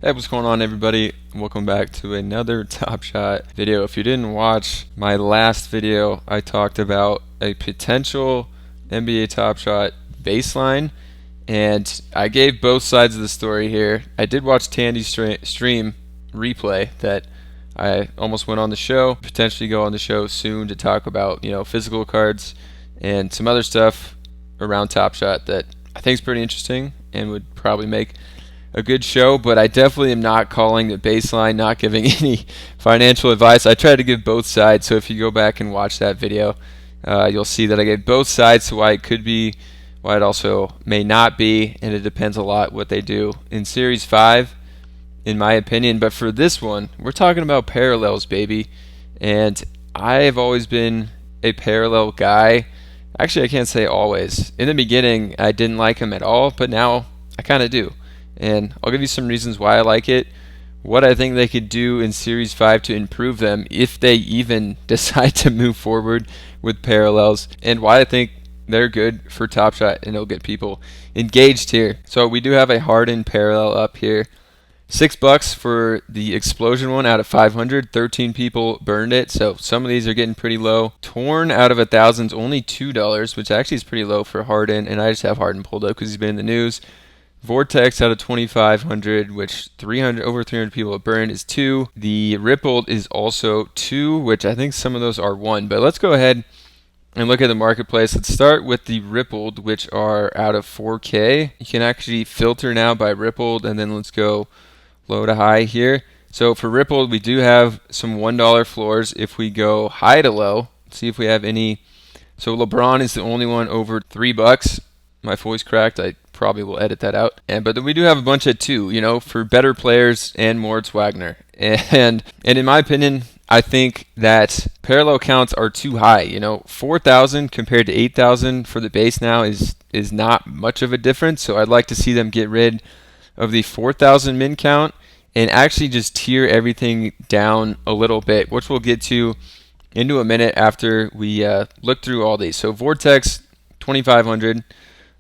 Hey, what's going on, everybody? Welcome back to another Top Shot video. If you didn't watch my last video, I talked about a potential NBA Top Shot baseline, and I gave both sides of the story here. I did watch Tandy's stream replay that I almost went on the show, potentially go on the show soon to talk about, physical cards and some other stuff around Top Shot that I think is pretty interesting and would probably make a good show, but I definitely am not calling the baseline, not giving any financial advice. I try to give both sides, so if you go back and watch that video, you'll see that I gave both sides to why it could be, why it also may not be, and it depends a lot what they do in Series 5, in my opinion. But for this one, we're talking about parallels, baby, and I have always been a parallel guy. Actually, I can't say always. In the beginning, I didn't like him at all, but now I kind of do. And I'll give you some reasons why I like it, what I think they could do in Series 5 to improve them if they even decide to move forward with parallels, and why I think they're good for Top Shot and it'll get people engaged here. So we do have a hardened parallel up here. $6 for the explosion one out of 500. 13 people burned it, so some of these are getting pretty low. Torn out of 1,000 is only $2, which actually is pretty low for Harden, and I just have Harden pulled up because he's been in the news. Vortex out of 2,500, which over 300 people have burned, is 2. The Rippled is also 2, which I think some of those are 1. But let's go ahead and look at the marketplace. Let's start with the Rippled, which are out of 4K. You can actually filter now by Rippled, and then let's go low to high here. So for Rippled, we do have some $1 floors. If we go high to low, let's see if we have any. So LeBron is the only one over $3. My voice cracked. I probably will edit that out. But then we do have a bunch at 2, for better players and Moritz Wagner. And in my opinion, I think that parallel counts are too high. 4,000 compared to 8,000 for the base now is not much of a difference. So I'd like to see them get rid of the 4,000 min count and actually just tier everything down a little bit, which we'll get to into a minute after we look through all these. So Vortex 2,500.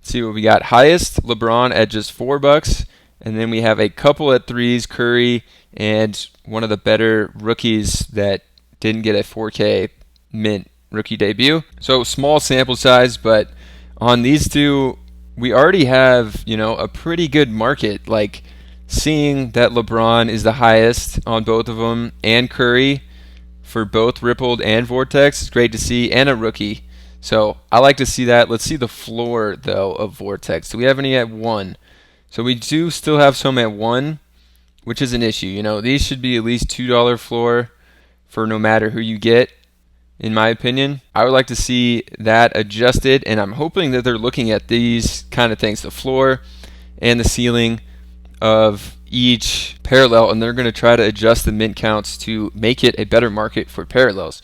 See what we got. Highest LeBron at just $4, and then we have a couple at 3s, Curry, and one of the better rookies that didn't get a 4K mint rookie debut. So small sample size, but on these two, we already have a pretty good market. Like seeing that LeBron is the highest on both of them, and Curry for both Rippled and Vortex is great to see, and a rookie. So I like to see that. Let's see the floor, though, of Vortex. Do we have any at 1? So we do still have some at 1, which is an issue. These should be at least $2 floor for no matter who you get, in my opinion. I would like to see that adjusted, and I'm hoping that they're looking at these kind of things, the floor and the ceiling of each parallel, and they're going to try to adjust the mint counts to make it a better market for parallels.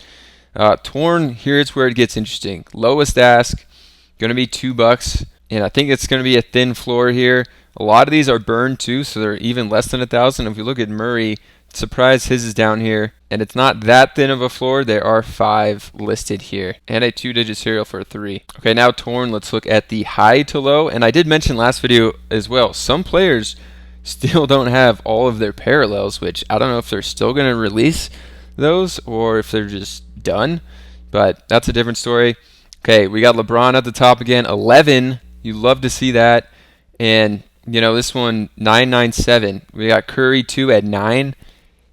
Torn, here's where it gets interesting. Lowest ask, going to be $2, and I think it's going to be a thin floor here. A lot of these are burned too, so they're even less than 1,000. If you look at Murray, surprised his is down here, and it's not that thin of a floor. There are 5 listed here, and a 2-digit serial for 3. Okay, now Torn, let's look at the high to low, and I did mention last video as well, some players still don't have all of their parallels, which I don't know if they're still going to release those or if they're just done, but that's a different story. Okay, we got LeBron at the top again, 11. You love to see that. And this one 997. We got Curry 2 at 9,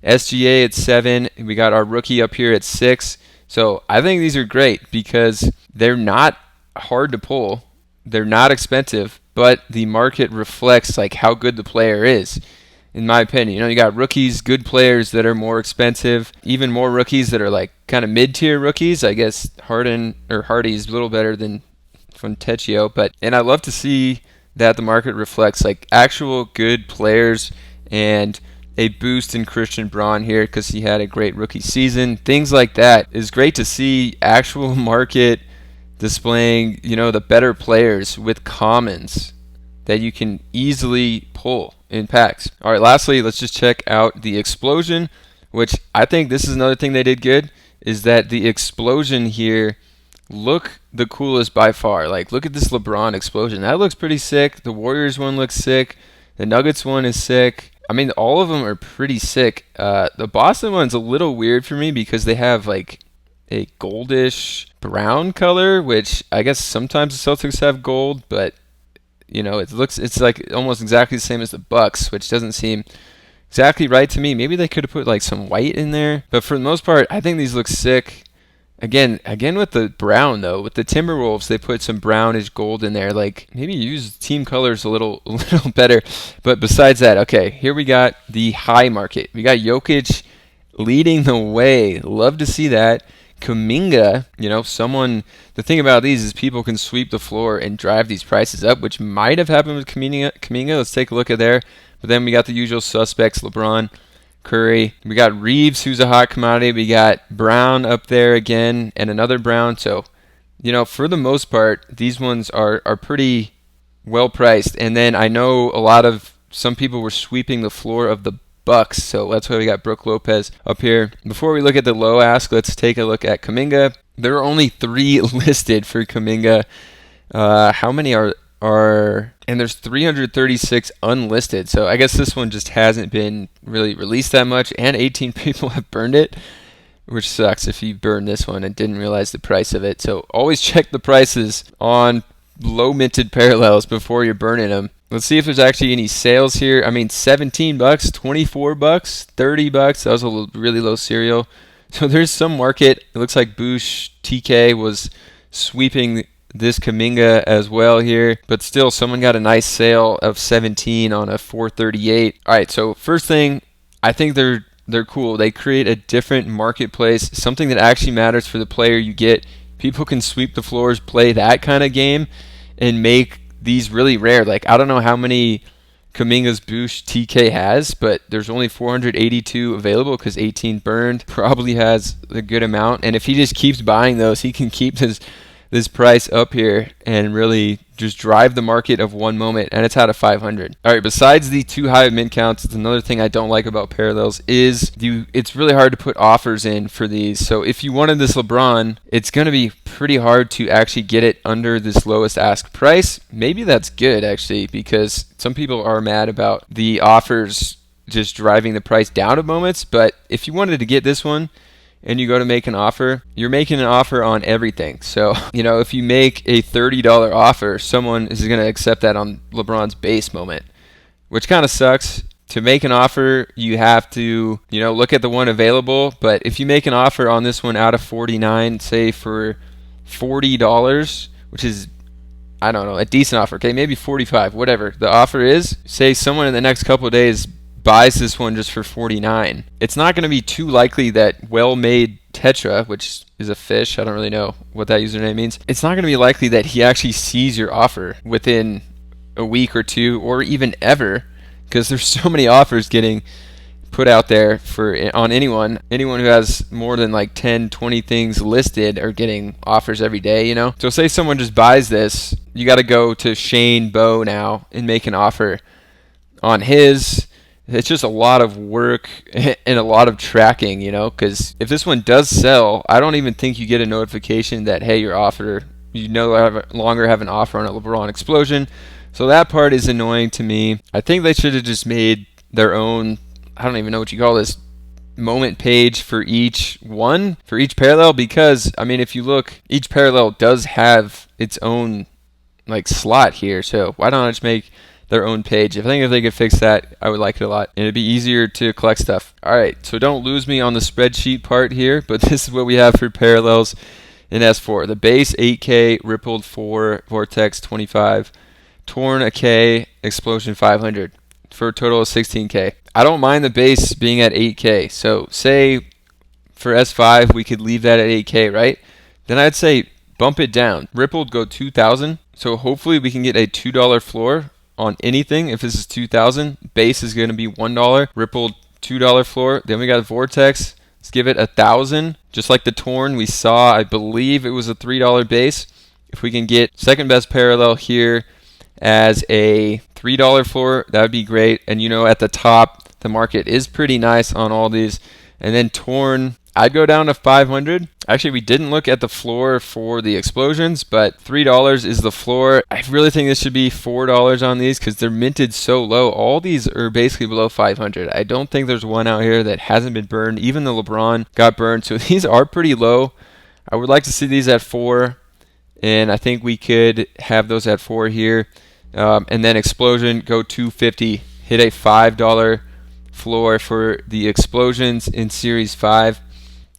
SGA at 7. We got our rookie up here at 6. So I think these are great because they're not hard to pull, they're not expensive, but the market reflects like how good the player is. In my opinion, you got rookies, good players that are more expensive, even more rookies that are like kind of mid-tier rookies. I guess Hardy is a little better than Fontecchio, and I love to see that the market reflects like actual good players and a boost in Christian Braun here because he had a great rookie season. Things like that is great to see. Actual market displaying, the better players with commons that you can easily pull in packs. All right, lastly, let's just check out the explosion, which I think this is another thing they did good, is that the explosion here look the coolest by far. Like, look at this LeBron explosion. That looks pretty sick. The Warriors one looks sick. The Nuggets one is sick. I mean, all of them are pretty sick. The Boston one's a little weird for me because they have like a goldish brown color, which I guess sometimes the Celtics have gold, but you know, it's like almost exactly the same as the Bucks, which doesn't seem exactly right to me. Maybe they could have put like some white in there, but for the most part, I think these look sick. Again with the brown though, with the Timberwolves, they put some brownish gold in there. Like maybe use team colors a little better. But besides that, okay, here we got the high market. We got Jokic leading the way. Love to see that. Kuminga, you know, the thing about these is people can sweep the floor and drive these prices up, which might have happened with Kuminga. Let's take a look at there. But then we got the usual suspects, LeBron, Curry. We got Reeves, who's a hot commodity. We got Brown up there again, and another Brown. So, you know, for the most part, these ones are pretty well priced. And then I know some people were sweeping the floor of the Bucks, so that's why we got Brook Lopez up here. Before we look at the low ask, let's take a look at Kuminga. There are only 3 listed for Kuminga. How many are and there's 336 unlisted, so I guess this one just hasn't been really released that much, and 18 people have burned it, which sucks if you burned this one and didn't realize the price of it. So always check the prices on low minted parallels before you're burning them. Let's see if there's actually any sales here. I mean, $17, $24, $30. That was a really low serial. So there's some market. It looks like Boosh TK was sweeping this Kuminga as well here, but still someone got a nice sale of 17 on a 438. All right, so first thing, I think they're cool. They create a different marketplace, something that actually matters for the player you get. People can sweep the floors, play that kind of game, and make these really rare. Like, I don't know how many Kuminga's Boosh TK has, but there's only 482 available because 18 burned. Probably has a good amount, and if he just keeps buying those, he can keep this price up here and really just drive the market of one moment, and it's out of 500. All right, besides the too high mint counts, it's another thing I don't like about parallels is it's really hard to put offers in for these. So if you wanted this LeBron, it's going to be pretty hard to actually get it under this lowest ask price. Maybe that's good actually, because some people are mad about the offers just driving the price down at moments. But if you wanted to get this one, and you go to make an offer, you're making an offer on everything. So, you know, if you make a $30 offer, someone is going to accept that on LeBron's base moment, which kind of sucks. To make an offer, you have to, you know, look at the one available. But if you make an offer on this one out of 49, say for $40, which is, I don't know, a decent offer, okay, maybe 45, whatever the offer is, say someone in the next couple of days buys this one just for 49, it's not going to be too likely that well-made Tetra, which is a fish, I don't really know what that username means, it's not going to be likely that he actually sees your offer within a week or two, or even ever, because there's so many offers getting put out there on anyone who has more than like 10, 20 things listed are getting offers every day, you know. So say someone just buys this, you got to go to Shane Bow now and make an offer on his. It's just a lot of work and a lot of tracking, you know, because if this one does sell, I don't even think you get a notification that, hey, you no longer have an offer on a LeBron Explosion. So that part is annoying to me. I think they should have just made their own, I don't even know what you call this, moment page for each parallel, because, I mean, if you look, each parallel does have its own, like, slot here. So why don't I just make their own page? I think if they could fix that, I would like it a lot, and it'd be easier to collect stuff. All right, so don't lose me on the spreadsheet part here, but this is what we have for parallels in S4. The base 8K, rippled 4, vortex 25, torn a K, explosion 500 for a total of 16K. I don't mind the base being at 8K. So say for S5 we could leave that at 8K, right? Then I'd say bump it down. Rippled go 2,000. So hopefully we can get a $2 floor on anything. If this is 2,000, base is going to be $1. Rippled $2 floor. Then we got a vortex. Let's give it 1,000. Just like the torn we saw, I believe it was a $3 base. If we can get second best parallel here as a $3 floor, that would be great. And you know, at the top, the market is pretty nice on all these. And then torn, I'd go down to 500. Actually, we didn't look at the floor for the explosions, but $3 is the floor. I really think this should be $4 on these because they're minted so low. All these are basically below 500. I don't think there's one out here that hasn't been burned. Even the LeBron got burned, so these are pretty low. I would like to see these at 4, and I think we could have those at 4 here. And then explosion, go 250, hit a $5 floor for the explosions in Series 5.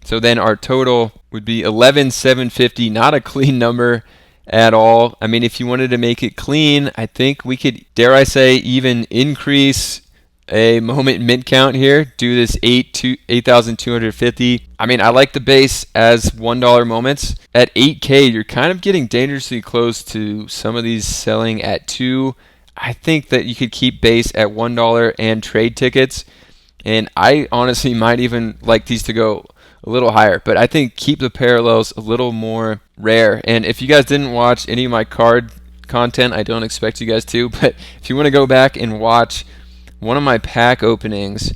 So then our total would be 11,750, not a clean number at all. I mean, if you wanted to make it clean, I think we could, dare I say, even increase a moment mint count here, do this 8,250. I mean, I like the base as $1 moments. At 8K, you're kind of getting dangerously close to some of these selling at 2. I think that you could keep base at $1 and trade tickets. And I honestly might even like these to go a little higher, but I think keep the parallels a little more rare. And if you guys didn't watch any of my card content, I don't expect you guys to, but if you want to go back and watch one of my pack openings,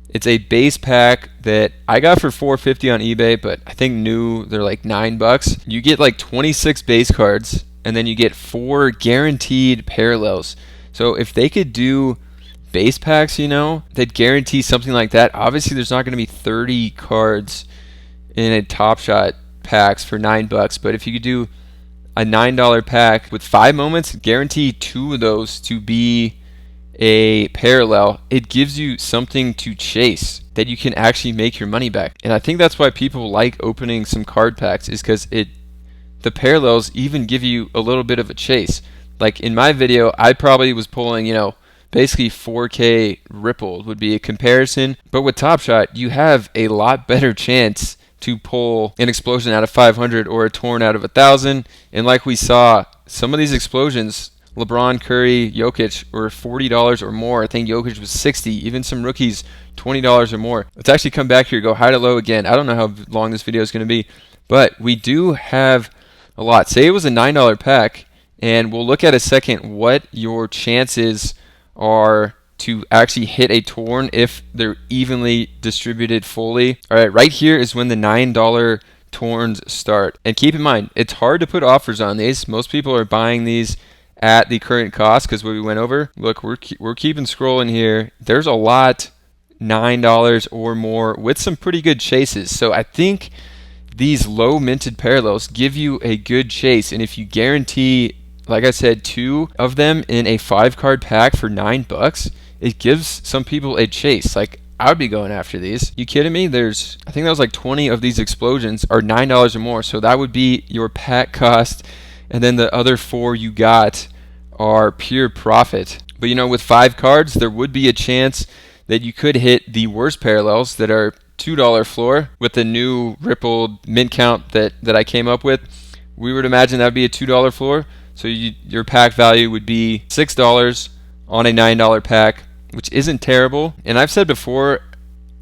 it's a base pack that I got for $450 on eBay, but I think new they're like $9. You get like 26 base cards, and then you get 4 guaranteed parallels. So if they could do base packs, that guarantee something like that. Obviously, there's not going to be 30 cards in a Top Shot packs for $9, but if you could do a $9 pack with 5 moments, guarantee 2 of those to be a parallel, it gives you something to chase that you can actually make your money back. And I think that's why people like opening some card packs, is because the parallels even give you a little bit of a chase. Like in my video, I probably was pulling, basically 4K rippled would be a comparison. But with Top Shot, you have a lot better chance to pull an explosion out of 500 or a torn out of 1,000. And like we saw, some of these explosions, LeBron, Curry, Jokic, were $40 or more. I think Jokic was $60. Even some rookies, $20 or more. Let's actually come back here, go high to low again. I don't know how long this video is going to be, but we do have a lot. Say it was a $9 pack, and we'll look at a second what your chances are to actually hit a torn if they're evenly distributed fully. All right, right here is when the $9 torns start. And keep in mind, it's hard to put offers on these. Most people are buying these at the current cost because we went over. Look, we're keeping scrolling here. There's a lot $9 or more with some pretty good chases. So I think these low minted parallels give you a good chase. And if you guarantee, like I said, 2 of them in a 5-card pack for $9, it gives some people a chase. Like, I would be going after these. You kidding me? I think that was like 20 of these explosions are $9 or more. So that would be your pack cost. And then the other 4 you got are pure profit. But with 5 cards, there would be a chance that you could hit the worst parallels that are $2 floor with the new rippled mint count that I came up with. We would imagine that would be a $2 floor. So your pack value would be $6 on a $9 pack, which isn't terrible. And I've said before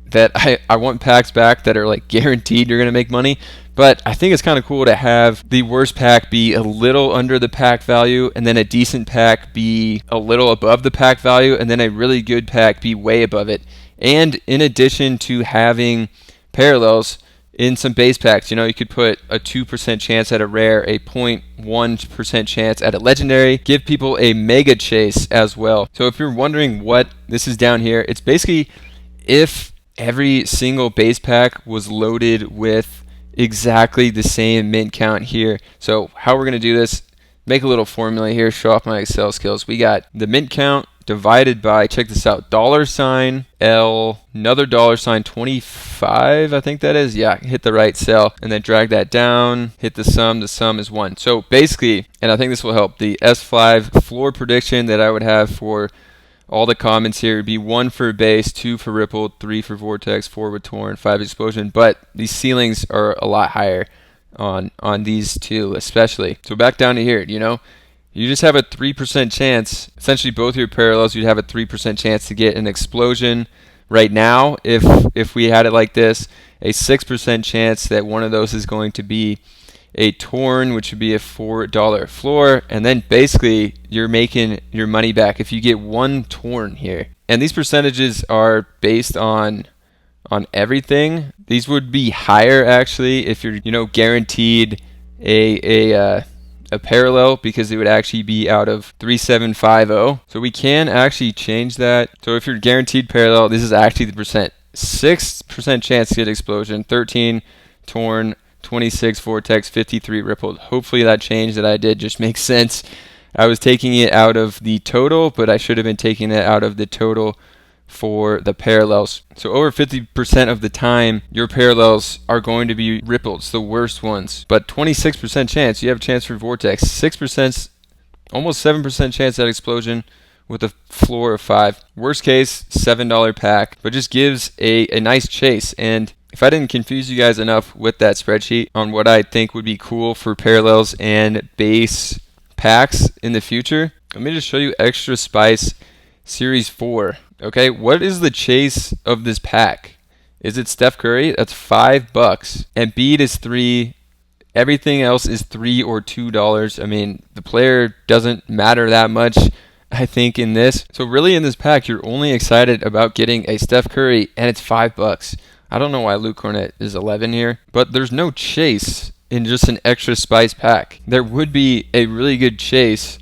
that I want packs back that are like guaranteed you're going to make money. But I think it's kind of cool to have the worst pack be a little under the pack value, and then a decent pack be a little above the pack value, and then a really good pack be way above it. And in addition to having parallels in some base packs, you could put a 2% chance at a rare, a 0.1% chance at a legendary, give people a mega chase as well. So if you're wondering what this is down here, it's basically if every single base pack was loaded with exactly the same mint count here. So how we're going to do this, make a little formula here, show off my Excel skills. We got the mint count divided by, check this out, $L, another $25, I think that is. Yeah, hit the right cell, and then drag that down, hit the sum is 1. So basically, and I think this will help, the S5 floor prediction that I would have for all the comments here would be 1 for base, 2 for rippled, 3 for vortex, 4 with torn, 5 explosion, but these ceilings are a lot higher on these two especially. So back down to here, you just have a 3% chance, essentially both your parallels, you'd have a 3% chance to get an explosion right now if we had it like this, a 6% chance that one of those is going to be a torn, which would be a $4 floor, and then basically you're making your money back if you get 1 torn here. And these percentages are based on on everything. These would be higher actually if you're, guaranteed a parallel, because it would actually be out of 3750. So we can actually change that. So if you're guaranteed parallel, this is actually the percent. 6% chance to get explosion, 13 torn, 26 vortex, 53 rippled. Hopefully that change that I did just makes sense. I was taking it out of the total, but I should have been taking it out of the total for the parallels. So over 50% of the time, your parallels are going to be rippled, the worst ones. But 26% chance, you have a chance for vortex. 6%, almost 7% chance at explosion with a floor of 5. Worst case, $7 pack, but just gives a nice chase. And if I didn't confuse you guys enough with that spreadsheet on what I think would be cool for parallels and base packs in the future, let me just show you Extra Spice Series 4. Okay, what is the chase of this pack? Is it Steph Curry? That's $5. Embiid is $3. Everything else is $3 or $2. I mean, the player doesn't matter that much, I think, in this. So really in this pack, you're only excited about getting a Steph Curry, and it's $5. I don't know why Luke Cornett is 11 here, but there's no chase in just an Extra Spice pack. There would be a really good chase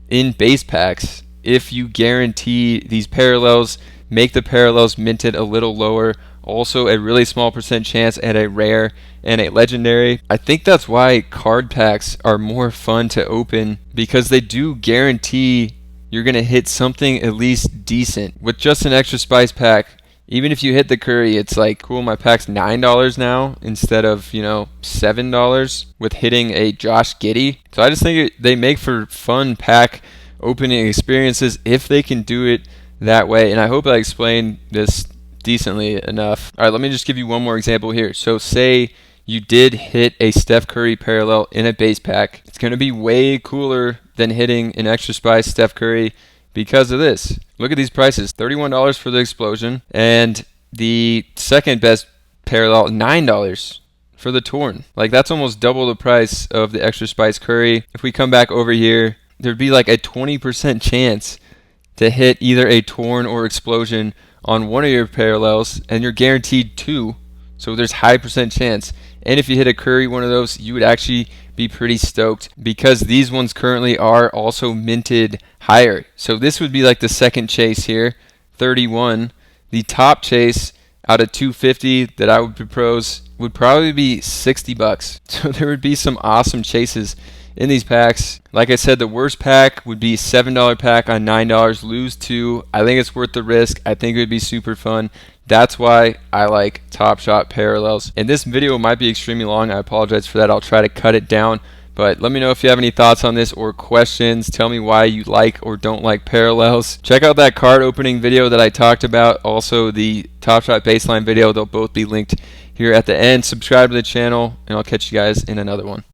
in base packs if you guarantee these parallels, make the parallels minted a little lower, also a really small percent chance at a rare and a legendary. I think that's why card packs are more fun to open, because they do guarantee you're going to hit something at least decent. With just an Extra Spice pack, even if you hit the Curry, it's like, cool, my pack's $9 now instead of, $7 with hitting a Josh Giddey. So I just think they make for fun pack opening experiences if they can do it that way. And I hope I explained this decently enough. All right, let me just give you one more example here. So say you did hit a Steph Curry parallel in a base pack. It's going to be way cooler than hitting an Extra Spice Steph Curry because of this. Look at these prices. $31 for the explosion, and the second best parallel, $9 for the torn. Like, that's almost double the price of the Extra Spice Curry. If we come back over here, there'd be like a 20% chance to hit either a torn or explosion on one of your parallels, and you're guaranteed 2, so there's high percent chance. And if you hit a Curry, one of those, you would actually be pretty stoked, because these ones currently are also minted higher. So this would be like the second chase here, 31. The top chase out of 250 that I would propose would probably be $60. So there would be some awesome chases in these packs. Like I said, the worst pack would be $7 pack on $9, lose 2. I think it's worth the risk. I think it would be super fun. That's why I like Top Shot parallels. And this video might be extremely long. I apologize for that. I'll try to cut it down. But let me know if you have any thoughts on this or questions. Tell me why you like or don't like parallels. Check out that card opening video that I talked about. Also the Top Shot baseline video. They'll both be linked here at the end. Subscribe to the channel, and I'll catch you guys in another one.